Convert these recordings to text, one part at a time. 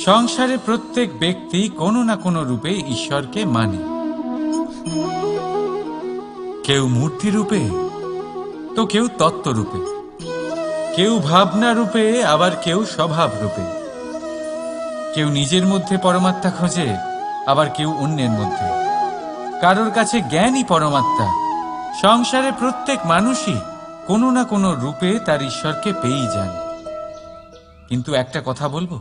সংসারে প্রত্যেক ব্যক্তি কোনো না কোনো রূপে ঈশ্বরকে মানে। কেউ মূর্তি রূপে, তো কেউ তত্ত্ব রূপে, কেউ ভাবনা রূপে, আবার কেউ স্বভাব রূপে। কেউ নিজের মধ্যে পরমাত্মা খোঁজে, আবার কেউ অন্যের মধ্যে। কারোর কাছে জ্ঞানই পরমাত্মা। সংসারে প্রত্যেক মানুষই কোনো না কোনো রূপে তার ঈশ্বরকে পেয়েই যান। কিন্তু একটা কথা বলবো,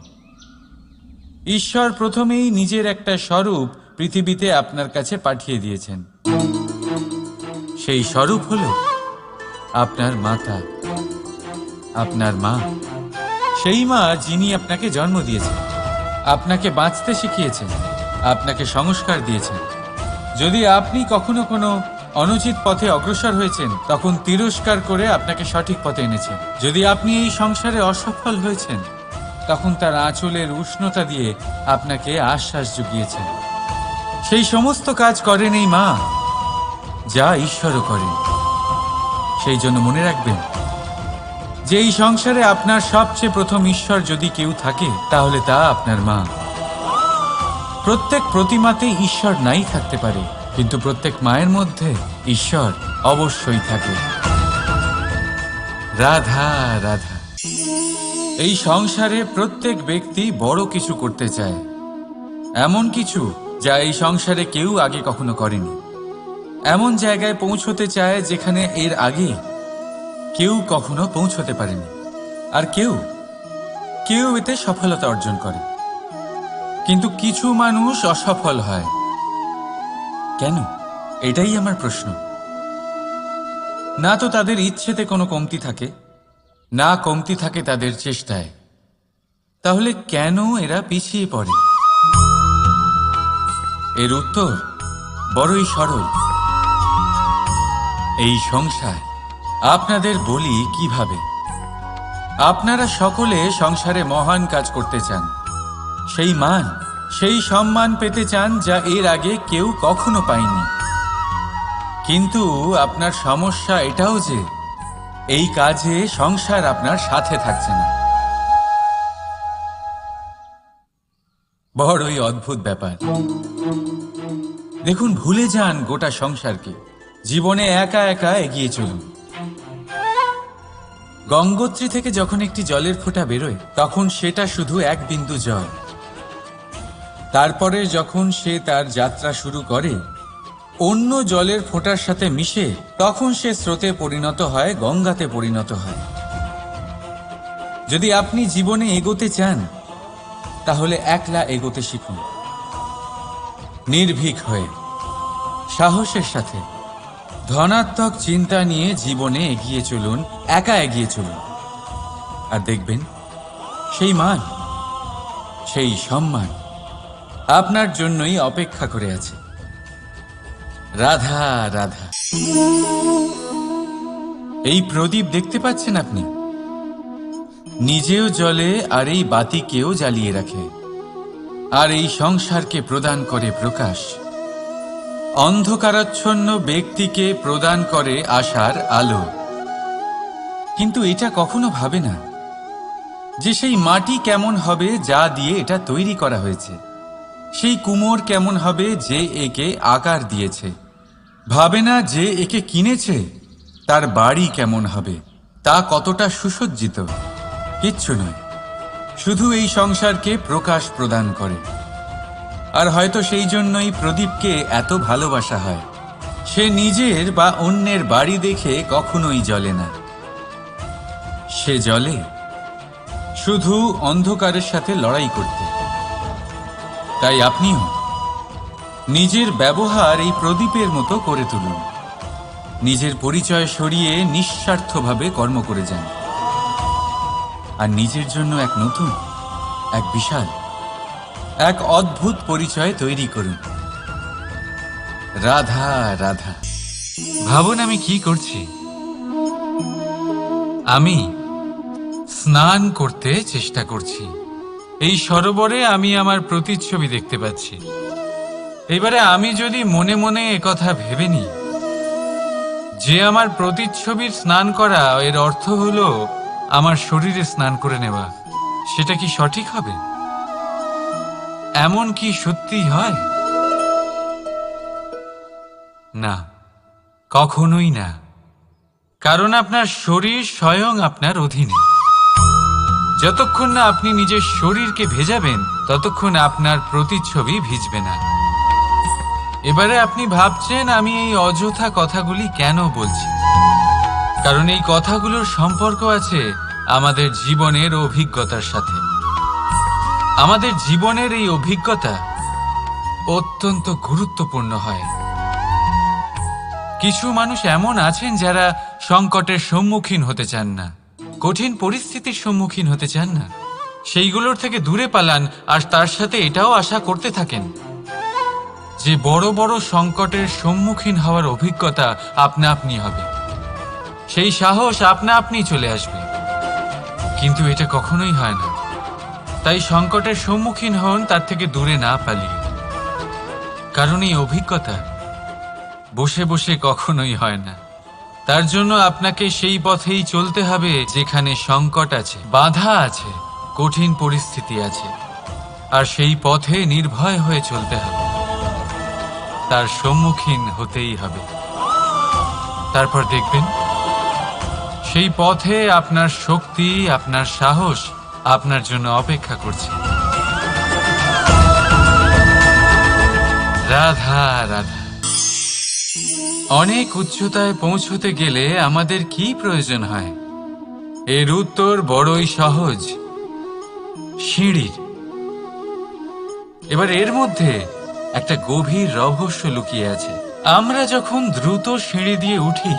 ঈশ্বর প্রথমেই নিজের একটা স্বরূপ পৃথিবীতে আপনার কাছে পাঠিয়ে দিয়েছেন। সেই স্বরূপ হলো আপনার মাতা, আপনার মা। সেই মা যিনি আপনাকে জন্ম দিয়েছেন, আপনাকে বাঁচতে শিখিয়েছেন, আপনাকে সংস্কার দিয়েছেন। যদি আপনি কখনো কোনো অনুচিত পথে অগ্রসর হয়েছেন, তখন তিরস্কার করে আপনাকে সঠিক পথে এনেছেন। যদি আপনি এই সংসারে অসফল হয়েছেন, তখন তার আঁচলের উষ্ণতা দিয়ে আপনাকে আশ্বাস জুগিয়েছেন। সেই সমস্ত কাজ করেন এই মা, যা ঈশ্বরও করেন। সেই জন্য মনে রাখবেন যে এই সংসারে আপনার সবচেয়ে প্রথম ঈশ্বর যদি কেউ থাকে, তাহলে তা আপনার মা। প্রত্যেক প্রতিমাতে ঈশ্বর নাই থাকতে পারে, কিন্তু প্রত্যেক মায়ের মধ্যে ঈশ্বর অবশ্যই থাকে। রাধা রাধা। এই সংসারে প্রত্যেক ব্যক্তি বড় কিছু করতে চায়, এমন কিছু যা এই সংসারে কেউ আগে কখনো করেনি। এমন জায়গায় পৌঁছতে চায় যেখানে এর আগে কেউ কখনো পৌঁছতে পারেনি। আর কেউ এতে সফলতা অর্জন করে। কিন্তু কিছু মানুষ অসফল হয় কেন? এটাই আমার প্রশ্ন। না তো তাদের ইচ্ছেতে কোনো কমতি থাকে, না কমতি থাকে তাদের চেষ্টায়। তাহলে কেন এরা পিছিয়ে পড়ে? এর উত্তর বড়ই সরল। এই সংসার। আপনাদের বলি কিভাবে। আপনারা সকলে সংসারে মহান কাজ করতে চান, সেই মান, সেই সম্মান পেতে চান যা এর আগে কেউ কখনো পায়নি। কিন্তু আপনার সমস্যা এটাও যে এই কাজে সংসার আপনার সাথে থাকছে না। বড়ই অদ্ভুত ব্যাপার। দেখুন, ভুলে যান গোটা সংসারকে। জীবনে একা একা এগিয়ে চলুন। গঙ্গোত্রী থেকে যখন একটি জলের ফোঁটা বেরোয়, তখন সেটা শুধু এক বিন্দু জল। তারপরে যখন সে তার যাত্রা শুরু করে অন্য জলের ফোঁটার সাথে মিশে, তখন সে স্রোতে পরিণত হয়, গঙ্গাতে পরিণত হয়। যদি আপনি জীবনে এগোতে চান, তাহলে একলা এগোতে শিখুন। নির্ভীক হয়ে, সাহসের সাথে, ধনাত্মক চিন্তা নিয়ে জীবনে এগিয়ে চলুন, একা এগিয়ে চলুন। আর দেখবেন সেই মান, সেই সম্মান আপনার জন্যই অপেক্ষা করে আছে। রাধা রাধা। এই প্রদীপ দেখতে পাচ্ছেন আপনি? নিজেও জ্বলে আর এই বাতিকেও জ্বালিয়ে রাখে, আর এই সংসারকে প্রদান করে প্রকাশ। অন্ধকারাচ্ছন্ন ব্যক্তিকে প্রদান করে আশার আলো। কিন্তু এটা কখনো ভাবে না যে সেই মাটি কেমন হবে যা দিয়ে এটা তৈরি করা হয়েছে, সেই কুমোর কেমন হবে যে একে আকার দিয়েছে। ভাবে না যে একে কিনেছে তার বাড়ি কেমন হবে, তা কতটা সুসজ্জিত। কিচ্ছু নয়, শুধু এই সংসারকে প্রকাশ প্রদান করে। আর হয়তো সেই জন্যই প্রদীপকে এত ভালোবাসা হয়। সে নিজের বা অন্যের বাড়ি দেখে কখনোই জ্বলে না। সে জ্বলে শুধু অন্ধকারের সাথে লড়াই করতে। তাই আপনিও নিজের ব্যবহার এই প্রদীপের মতো করে তুলুন। নিজের পরিচয় সরিয়ে নিঃস্বার্থভাবে কর্ম করে যান, আর নিজের জন্য এক নতুন, এক বিশাল, এক অদ্ভুত পরিচয় তৈরি করুন। রাধা রাধা। ভাবুন আমি কি করছি। আমি স্নান করতে চেষ্টা করছি। এই সরোবরে আমি আমার প্রতিচ্ছবি দেখতে পাচ্ছি। এবারে আমি যদি মনে মনে একথা ভেবে নিই যে আমার প্রতিচ্ছবির স্নান করা এর অর্থ হলো আমার শরীরে স্নান করে নেওয়া, সেটা কি সঠিক হবে? এমন কি সত্যি হয়? না, কখনোই না। কারণ আপনার শরীর স্বয়ং আপনার অধীনে। যতক্ষণ না আপনি নিজের শরীরকে ভেজাবেন ততক্ষণ আপনার প্রতিচ্ছবি ভিজবে না। এবারে আপনি ভাবছেন আমি এই অযথা কথাগুলি কেন বলছি। কারণ এই কথাগুলোর সম্পর্ক আছে আমাদের জীবনের অভিজ্ঞতার সাথে। আমাদের জীবনের এই অভিজ্ঞতা অত্যন্ত গুরুত্বপূর্ণ হয়। কিছু মানুষ এমন আছেন যারা সংকটের সম্মুখীন হতে চান না, কঠিন পরিস্থিতির সম্মুখীন হতে চান না, সেইগুলোর থেকে দূরে পালান। আর তার সাথে এটাও আশা করতে থাকেন যে বড় বড় সংকটের সম্মুখীন হওয়ার অভিজ্ঞতা আপনা আপনি হবে, সেই সাহস আপনা আপনি চলে আসবে। কিন্তু এটা কখনোই হয় না। তাই সংকটের সম্মুখীন হন তার থেকে দূরে না পালিয়ে। কারণ এই অভিজ্ঞতা বসে বসে কখনোই হয় না। তার জন্য আপনাকে সেই পথেই চলতে হবে যেখানে সংকট আছে, বাধা আছে, কঠিন পরিস্থিতি আছে। আর সেই পথে নির্ভয় হয়ে চলতে হবে, তার সম্মুখীন হতেই হবে। তারপর দেখবেন সেই পথে আপনার শক্তি, আপনার সাহস আপনার জন্য অপেক্ষা করছে। রাধা রাধা। অনেক উচ্চতায় পৌঁছতে গেলে আমাদের কি প্রয়োজন হয়? এর উত্তর বড়ই সহজ, সিঁড়ির। এবার এর মধ্যে একটা গভীর রহস্য লুকিয়ে আছে। আমরা যখন দ্রুত সিঁড়ি দিয়ে উঠি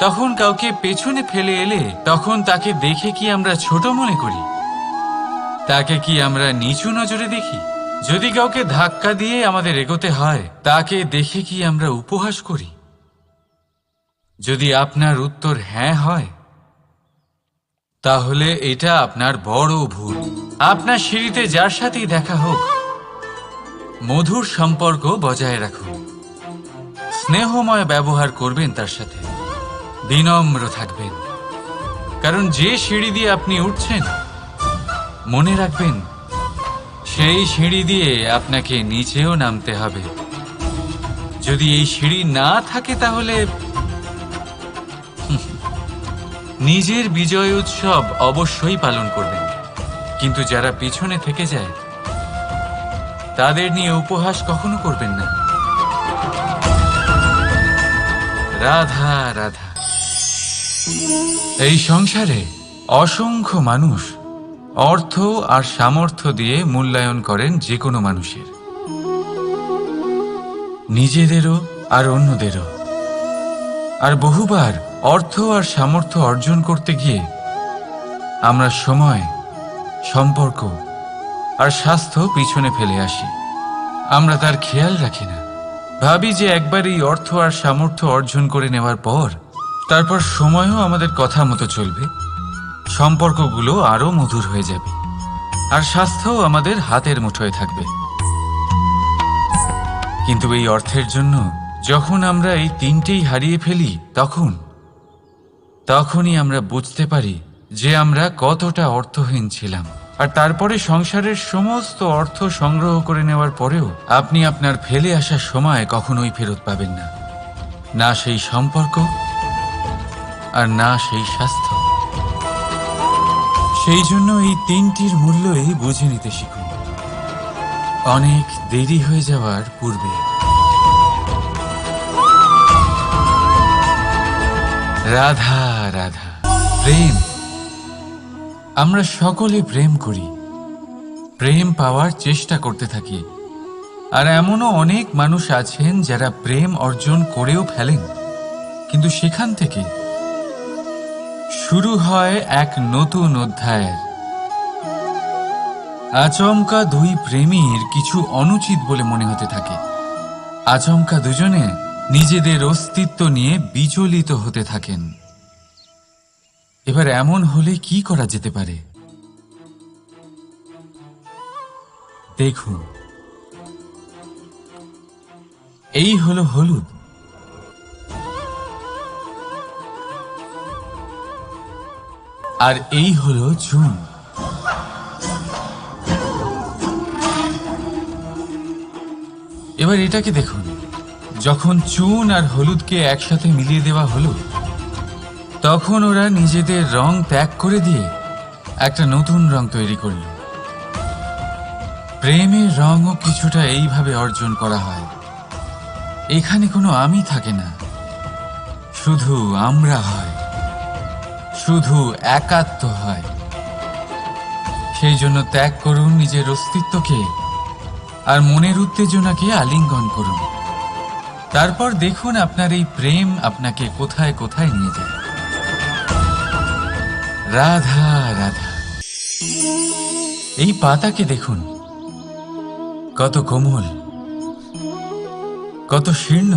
তখন কাউকে পেছনে ফেলে এলে তখন তাকে দেখে কি আমরা ছোট মনে করি? তাকে কি আমরা নিচু নজরে দেখি? যদি কাউকে ধাক্কা দিয়ে আমাদের এগোতে হয় তাকে দেখে কি আমরা উপহাস করি? যদি আপনার উত্তর হ্যাঁ হয় তাহলে এটা আপনার বড় ভুল। আপনার সিঁড়িতে যার সাথেই দেখা হোক মধুর সম্পর্ক বজায় রাখুন, স্নেহময় ব্যবহার করবেন, তার সাথে বিনম্র থাকবেন। কারণ যে সিঁড়ি দিয়ে আপনি উঠছেন মনে রাখবেন সেই সিঁড়ি দিয়ে আপনাকে নিচেও নামতে হবে। যদি এই সিঁড়ি না থাকে তাহলে নিজের বিজয় উৎসব অবশ্যই পালন করবেন, কিন্তু যারা পিছনে থেকে যায় তাদের নিয়ে উপহাস কখনো করবেন না। রাধা রাধা। এই সংসারে অসংখ্য মানুষ অর্থ আর সামর্থ্য দিয়ে মূল্যায়ন করেন যে কোনো মানুষের, নিজেদেরও আর অন্যদেরও। আর বহুবার অর্থ আর সামর্থ্য অর্জন করতে গিয়ে আমরা সময়, সম্পর্ক আর স্বাস্থ্য পিছনে ফেলে আসি। আমরা তার খেয়াল রাখি না। ভাবি যে একবার এই অর্থ আর সামর্থ্য অর্জন করে নেওয়ার পর তারপর সময়ও আমাদের কথা মতো চলবে, সম্পর্কগুলো আরো মধুর হয়ে যাবে, আর স্বাস্থ্যও আমাদের হাতের মুঠোয় থাকবে। কিন্তু এই অর্থের জন্য যখন আমরা এই তিনটেই হারিয়ে ফেলি তখনই আমরা বুঝতে পারি যে আমরা কতটা অর্থহীন ছিলাম। আর তারপরে সংসারের সমস্ত অর্থ সংগ্রহ করে নেওয়ার পরেও আপনি আপনার ফেলে আসা সময় কখনোই ফেরত পাবেন না, না সেই সম্পর্ক আর না সেই স্বাস্থ্য। সেই জন্য এই তিনটির মূল্যই বুঝে নিতে শিখুন অনেক দেরি হয়ে যাওয়ার পূর্বে। রাধা রাধা। প্রেম, আমরা সকলে প্রেম করি, প্রেম পাওয়ার চেষ্টা করতে থাকি। আর এমনও অনেক মানুষ আছেন যারা প্রেম অর্জন করেও ফেলেন, কিন্তু সেখান থেকে শুরু হয় এক নতুন অধ্যায়ের। আচমকা দুই প্রেমীর কিছু অনুচিত বলে মনে হতে থাকে। আচমকা দুজনে নিজেদের অস্তিত্ব নিয়ে বিচলিত হতে থাকেন। এবার এমন হলে কি করা যেতে পারে? দেখুন, এই হলো হলুদ, আর এই হলো চুন। এবার এটাকে দেখুন, যখন চুন আর হলুদকে একসাথে মিলিয়ে দেওয়া হলো, তখন ওরা নিজেদের রং ত্যাগ করে দিয়ে একটা নতুন রং তৈরি করল। প্রেমের রঙও কিছুটা এইভাবে অর্জন করা হয়। এখানে কোনো আমি থাকে না, শুধু আমরা হয়, শুধু একাত্ম হয়। সেই জন্য ত্যাগ করুন নিজের অস্তিত্বকে আর মনের উত্তেজনাকে আলিঙ্গন করুন। তারপর দেখুন আপনার এই প্রেম আপনাকে কোথায় কোথায় নিয়ে যায়। রাধা রাধা। এই পাতাকে দেখুন, কত কোমল, কত শীর্ণ।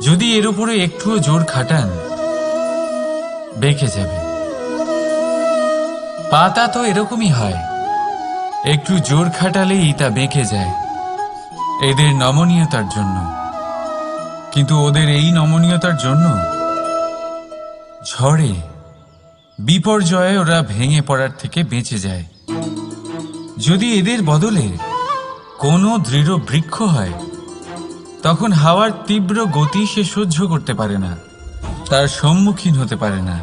যদি এর উপরে একটুও জোর খাটান, বেঁকে যাবে। পাতা তো এরকমই হয়, একটু জোর খাটালেই তা বেঁকে যায় এদের নমনীয়তার জন্য। কিন্তু ওদের এই নমনীয়তার জন্য ঝড়ে, বিপর্যয়ে ওরা ভেঙে পড়ার থেকে বেঁচে যায়। যদি এদের বদলে কোনো দৃঢ় বৃক্ষ হয়, তখন হাওয়ার তীব্র গতি সে সহ্য করতে পারে না, তার সম্মুখীন হতে পারে না,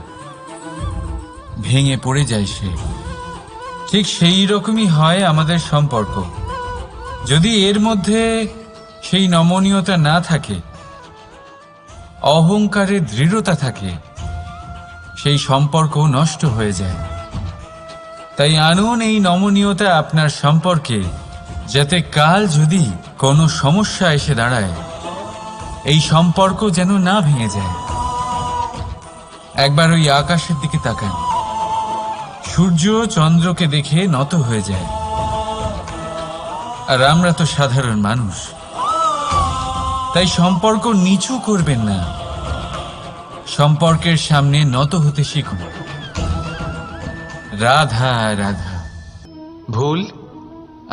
ভেঙে পড়ে যায় সে। ঠিক সেই রকমই হয় আমাদের সম্পর্ক। যদি এর মধ্যে সেই নমনীয়তা না থাকে, অহংকারের দৃঢ়তা থাকে, সেই সম্পর্ক নষ্ট হয়ে যায়। তাই আনুন এই নমনীয়তা আপনার সম্পর্কে, যাতে কাল যদি কোনো সমস্যা এসে দাঁড়ায়, এই সম্পর্ক যেন না ভেঙে যায়। একবার ওই আকাশের দিকে তাকান, সূর্য চন্দ্রকে দেখে নত হয়ে যায়। আর আমরা তো সাধারণ মানুষ, তাই সম্পর্ক নিচু করবেন না, সম্পর্কের সামনে নত হতে শিখুন। রাধা রাধা। ভুল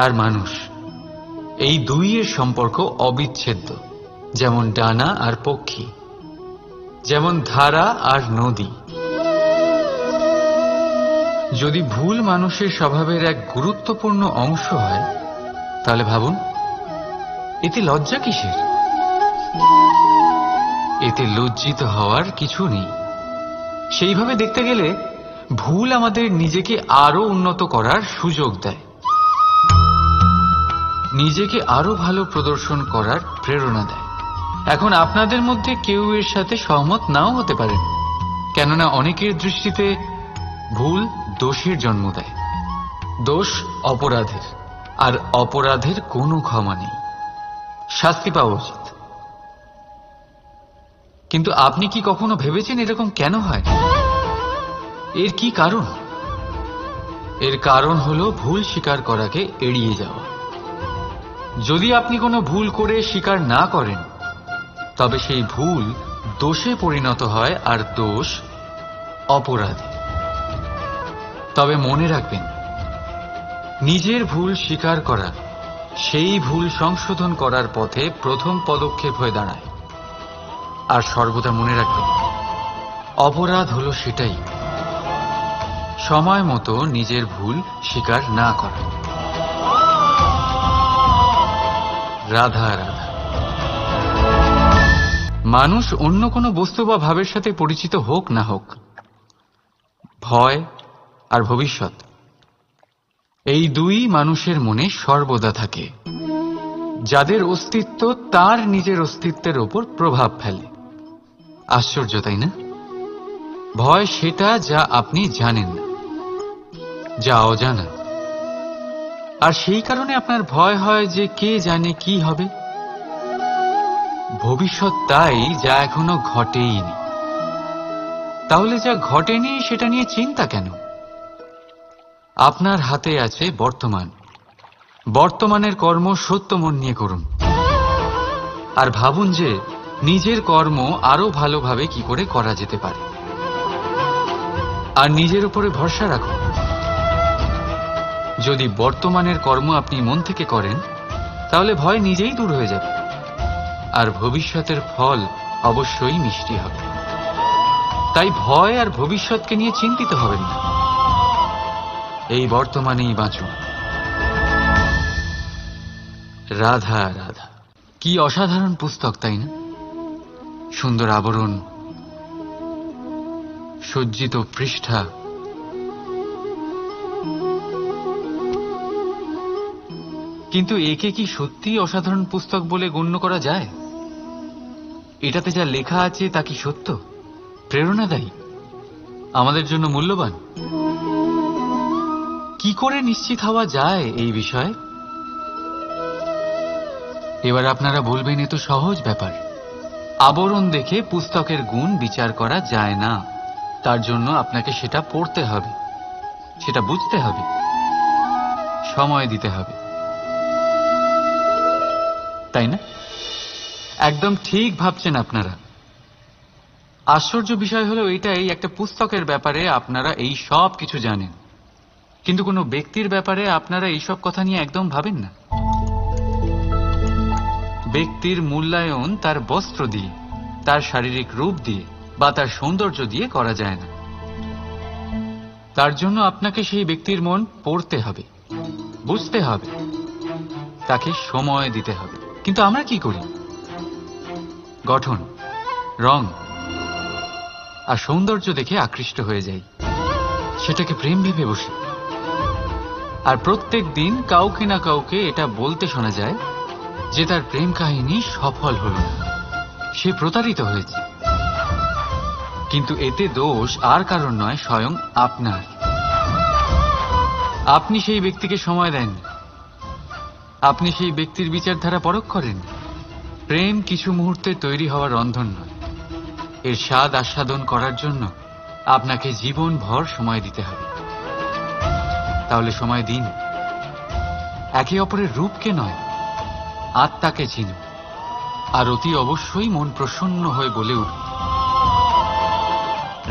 আর মানুষ, এই দুইয়ের সম্পর্ক অবিচ্ছেদ্য। যেমন ডানা আর পক্ষী, যেমন ধারা আর নদী। যদি ভুল মানুষের স্বভাবের এক গুরুত্বপূর্ণ অংশ হয়, তাহলে ভাবুন, এতে লজ্জা কিসের? এতে লজ্জিত হওয়ার কিছু নেই। সেইভাবে দেখতে গেলে ভুল আমাদের নিজেকে আরো উন্নত করার সুযোগ দেয়, নিজেকে আরো ভালো প্রদর্শন করার প্রেরণা দেয়। এখন আপনাদের মধ্যে কেউ এর সাথে সহমত নাও হতে পারেন, কেননা অনেকের দৃষ্টিতে ভুল দোষের জন্ম দেয়, দোষ অপরাধের, আর অপরাধের কোনো ক্ষমা নেই, শাস্তি পাওয়া উচিত। কিন্তু আপনি কি কখনো ভেবেছেন এরকম কেন হয়? এর কি কারণ? এর কারণ হলো ভুল স্বীকার করাকে এড়িয়ে যাওয়া। যদি আপনি কোনো ভুল করে স্বীকার না করেন, তবে সেই ভুল দোষে পরিণত হয়, আর দোষ অপরাধে। তবে মনে রাখবেন, নিজের ভুল স্বীকার করা সেই ভুল সংশোধন করার পথে প্রথম পদক্ষেপ হয়ে দাঁড়ায়। আর সর্বদা মনে রাখবেন, অপরাধ হলো সেটাই সময় মতো নিজের ভুল স্বীকার না করা। রাধা রাধা। মানুষ অন্য কোনো বস্তু বা ভাবের সাথে পরিচিত হোক না হোক, ভয় আর ভবিষ্যৎ, এই দুই মানুষের মনে সর্বদা থাকে। যাদের অস্তিত্ব তার নিজের অস্তিত্বের ওপর প্রভাব ফেলে। আশ্চর্য, তাই না? ভয় সেটা যা আপনি জানেন না, যা অজানা। আর সেই কারণে আপনার ভয় হয় যে কে জানে কি হবে। ভবিষ্যৎ তাই যা এখনো ঘটেইনি। তাহলে যা ঘটেনি সেটা নিয়ে চিন্তা কেন? আপনার হাতে আছে বর্তমান। বর্তমানের কর্ম সত্য মন নিয়ে করুন, আর ভাবুন যে নিজের কর্ম আরো ভালোভাবে কি করে করা যেতে পারে। আর নিজের উপরে ভরসা রাখুন। যদি বর্তমানের কর্ম আপনি মন থেকে করেন, তাহলে ভয় নিজেই দূর হয়ে যাবে, আর ভবিষ্যতের ফল অবশ্যই মিষ্টি হবে। তাই ভয় আর ভবিষ্যৎকে নিয়ে চিন্তিত হবেন না, এই বর্তমানেই বাঁচুন। রাধা রাধা, কি অসাধারণ পুস্তক, তাই না? সুন্দর আবরণ, সজ্জিত পৃষ্ঠা, কিন্তু একে কি সত্যিই অসাধারণ পুস্তক বলে গণ্য করা যায়? এটাতে যা লেখা আছে তা কি সত্য, প্রেরণাদায়ী, আমাদের জন্য মূল্যবান? কি করে নিশ্চিত হওয়া যায় এই বিষয়ে? এবার আপনারা বলবেন, এ তো সহজ ব্যাপার। আবরণ দেখে পুস্তকের গুণ বিচার করা যায় না। তার জন্য আপনাকে সেটা পড়তে হবে, সেটা বুঝতে হবে, সময় দিতে হবে, তাই না? একদম ঠিক ভাবছেন আপনারা। আশ্চর্য বিষয় হলো এটাই, একটা পুস্তকের ব্যাপারে আপনারা এই সব কিছু জানেন, কিন্তু কোনো ব্যক্তির ব্যাপারে আপনারা এইসব কথা নিয়ে একদম ভাবেন না। ব্যক্তির মূল্যায়ন তার বস্ত্র দিয়ে, তার শারীরিক রূপ দিয়ে বা তার সৌন্দর্য দিয়ে করা যায় না। তার জন্য আপনাকে সেই ব্যক্তির মন পড়তে হবে, বুঝতে হবে, তাকে সময় দিতে হবে। কিন্তু আমরা কি করি? গঠন, রং আর সৌন্দর্য দেখে আকৃষ্ট হয়ে যাই, সেটাকে প্রেম ভেবে বসি। আর প্রত্যেক দিন কাউকে না কাউকে এটা বলতে শোনা যায় যে তার প্রেম কাহিনী সফল হল না, সে প্রতারিত হয়েছে। কিন্তু এতে দোষ আর কারণ নয়, স্বয়ং আপনার। আপনি সেই ব্যক্তিকে সময় দেন, আপনি সেই ব্যক্তির বিচারধারা পরখ করেন। প্রেম কিছু মুহূর্তে তৈরি হওয়ার রন্ধন নয়, এর স্বাদ আস্বাদন করার জন্য আপনাকে জীবনভর সময় দিতে হবে। তাহলে সময় দিন, একে অপরের রূপকে নয়, আত্মাকে চিনুন। আর অতি অবশ্যই মন প্রসন্ন হয়ে বলে উঠুন,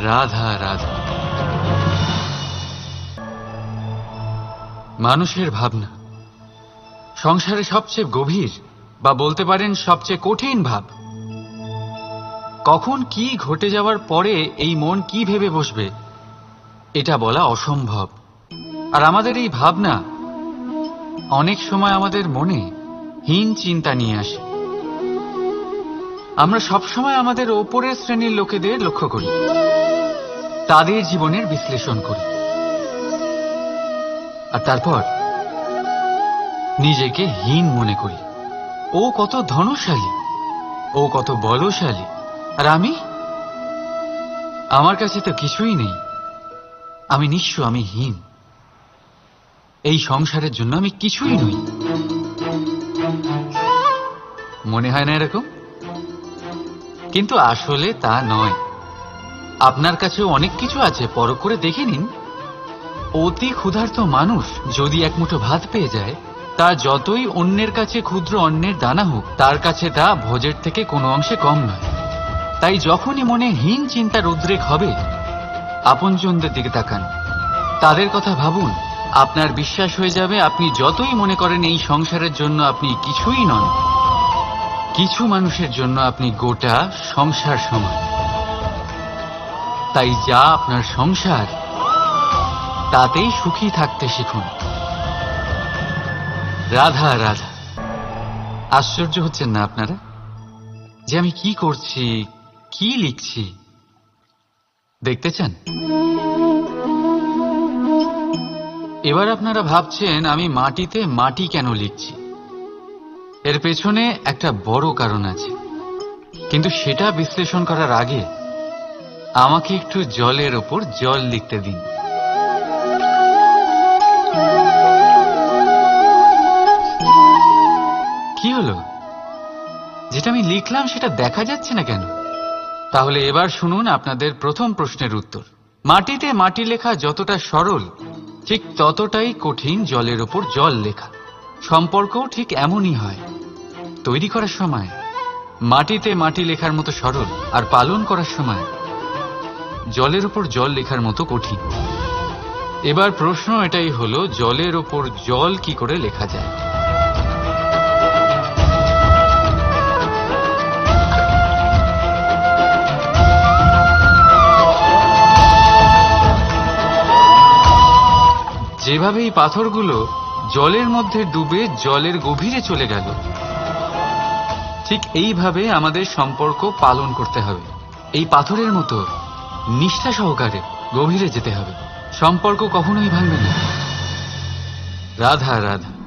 রাধা রাধা। মানুষের ভাবনা সংসারে সবচেয়ে গভীর, বা বলতে পারেন সবচেয়ে কঠিন ভাব। কখন কি ঘটে যাওয়ার পরে এই মন কি ভেবে বসবে, এটা বলা অসম্ভব। আর আমাদের এই ভাবনা অনেক সময় আমাদের মনে হীন চিন্তা নিয়ে আসে। আমরা সবসময় আমাদের ওপরের শ্রেণীর লোকেদের লক্ষ্য করি, তাদের জীবনের বিশ্লেষণ করি, আর তারপর নিজেকে হীন মনে করি। ও কত ধনশালী, ও কত বলশালী, আর আমার কাছে তো কিছুই নেই। আমি নিঃস্ব, আমি হীন, এই সংসারের জন্য আমি কিছুই নই। মনে হয় না এরকম? কিন্তু আসলে তা নয়। আপনার কাছেও অনেক কিছু আছে, পরখ করে দেখে নিন। অতি ক্ষুধার্ত মানুষ যদি এক মুঠো ভাত পেয়ে যায়, তা যতই অন্যের কাছে ক্ষুদ্র অন্নের দানা হোক, তার কাছে তা ভোজের থেকে কোনো অংশে কম নয়। তাই যখনই মনে হীন চিন্তার উদ্রেক হবে, আপনজনদের দিকে তাকান, তাদের কথা ভাবুন। আপনার বিশ্বাস হয়ে যাবে, আপনি যতই মনে করেন এই সংসারের জন্য আপনি কিছুই নন, কিছু মানুষের জন্য আপনি গোটা সংসার সমান। তাই যা আপনার সংসার, তাতেই সুখী থাকতে শিখুন। রাধা রাধা। আশ্চর্য হচ্ছেন না আপনারা যে আমি কি করছি, কি লিখছি? দেখতে চান? এবার আপনারা ভাবছেন আমি মাটিতে মাটি কেন লিখছি। এর পেছনে একটা বড় কারণ আছে, কিন্তু সেটা বিশ্লেষণ করার আগে আমাকে একটু জলের ওপর জল লিখতে দিন। কি হলো? যেটা আমি লিখলাম সেটা দেখা যাচ্ছে না কেন? তাহলে এবার শুনুন আপনাদের প্রথম প্রশ্নের উত্তর। মাটিতে মাটি লেখা যতটা সরল, ঠিক ততটাই কঠিন জলের ওপর জল লেখা। সম্পর্কও ঠিক এমনই হয়। তৈরি করার সময় মাটিতে মাটি লেখার মতো সরল, আর পালন করার সময় জলের ওপর জল লেখার মতো কঠিন। এবার প্রশ্ন এটাই হলো, জলের ওপর জল কি করে লেখা যায়? যেভাবে এই পাথরগুলো জলের মধ্যে ডুবে জলের গভীরে চলে গেল, ঠিক এইভাবে আমাদের সম্পর্ক পালন করতে হবে। এই পাথরের মতো নিষ্ঠা সহকারে গভীরে যেতে হবে। সম্পর্ক কখনোই ভাঙবে না। রাধা রাধা।